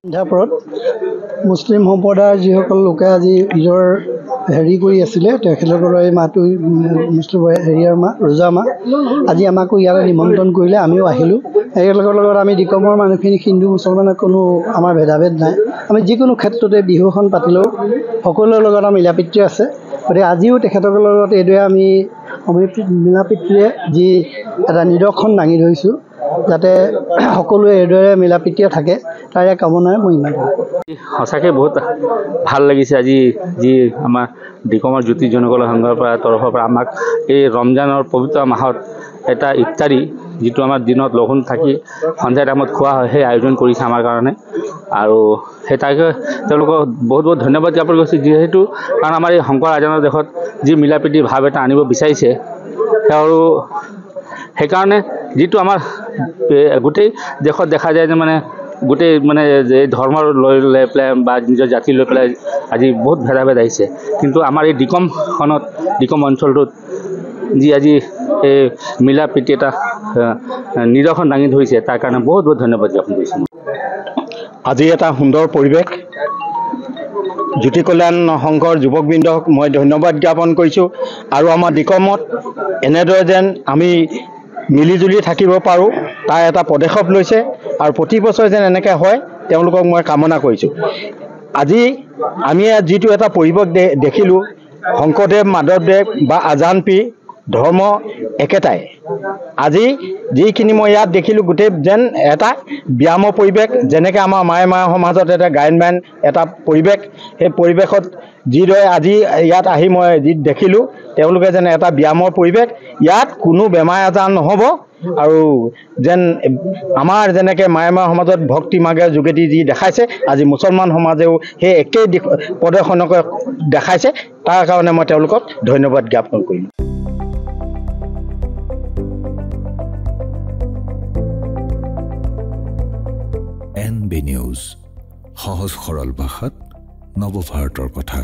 সন্ধ্যাপৰত মুছলিম সম্প্ৰদায়ৰ যিসকল লোকে আজি ঈদৰ হেৰি কৰি আছিলে তেখেতসকলৰ এই মাহটো মুছলিম হেৰিয়াৰ মাহ ৰোজা মাহ আজি আমাকো ইয়ালৈ নিমন্ত্ৰণ কৰিলে আমিও আহিলোঁ। একেলগৰ লগত আমি দিকমৰ মানুহখিনি হিন্দু মুছলমানৰ কোনো আমাৰ ভেদাভেদ নাই। আমি যিকোনো ক্ষেত্ৰতে বিহুখন পাতিলেও সকলোৰে লগত আমাৰ মিলাপ্ৰীতি আছে। গতিকে আজিও তেখেতসকলৰ লগত এইদৰে আমি মিলাপ্ৰীতিৰে যি এটা নিদৰ্শন দাঙি ধৰিছোঁ যাতে সকলোৱে এইদৰে মিলাপ্ৰীতিৰে থাকে তাৰে কামনাৰে মই ইমান সঁচাকৈ বহুত ভাল লাগিছে আজি যি আমাৰ দিকমৰ জ্যোতি জনকল সংঘৰ তৰফৰ পৰা আমাক এই ৰমজানৰ পবিত্ৰ মাহত এটা ইফতাৰী যিটো আমাৰ দিনত লঘোণ থাকি সন্ধিয়া টাইমত খোৱা হয় সেই আয়োজন কৰিছে আমাৰ কাৰণে আৰু সেই তাকে তেওঁলোকক বহুত বহুত ধন্যবাদ জ্ঞাপন কৰিছোঁ যিহেতু কাৰণ আমাৰ এই শংকৰ ৰাজনৰ দেশত যি মিলাপ্ৰীতি ভাৱ এটা আনিব বিচাৰিছে আৰু সেইকাৰণে যিটো আমাৰ গোটেই দেশত দেখা যায় যে মানে গোটেই মানে এই ধৰ্ম লৈ পেলাই বা নিজৰ জাতি লৈ পেলাই আজি বহুত ভেদাভেদ আহিছে কিন্তু আমাৰ এই দিকম অঞ্চলটোত যি আজি এই মিলা প্ৰীতি এটা নিদৰ্শন দাঙি ধৰিছে তাৰ কাৰণে বহুত বহুত ধন্যবাদ জ্ঞাপন কৰিছোঁ। আজি এটা সুন্দৰ পৰিৱেশ জ্যোতি কল্যাণ সংঘৰ যুৱকবৃন্দক মই ধন্যবাদ জ্ঞাপন কৰিছোঁ আৰু আমাৰ দিকমত এনেদৰে যেন আমি মিলিজুলি থাকিব পাৰোঁ তাৰ এটা পদক্ষেপ লৈছে আৰু প্ৰতি বছৰ যেন এনেকৈ হয় তেওঁলোকক মই কামনা কৰিছোঁ। আজি আমি যিটো এটা পৰিৱেশ দেখিলোঁ শংকৰদেৱ মাধৱদেৱ বা আজান পীৰ ধৰ্ম একেটাই আজি যিখিনি মই ইয়াত দেখিলোঁ গোটেই যেন এটা ব্যায়ামৰ পৰিৱেশ যেনেকৈ আমাৰ মায়ে সমাজত এটা গায়ন বায়ন এটা পৰিৱেশ সেই পৰিৱেশত যিদৰে আজি ইয়াত আহি মই যি দেখিলোঁ তেওঁলোকে যেন এটা ব্যায়ামৰ পৰিৱেশ ইয়াত কোনো বেমাৰ আজাৰ নহ'ব আৰু যেন আমাৰ যেনেকৈ মায়ে সমাজত ভক্তি মাৰ্গৰ যোগেদি যি দেখাইছে আজি মুছলমান সমাজেও সেই একেই প্ৰদৰ্শনকে দেখাইছে তাৰ কাৰণে মই তেওঁলোকক ধন্যবাদ জ্ঞাপন কৰিম। NB নিউজ সহজ সৰল ভাষাত নৱভাৰতৰ কথা।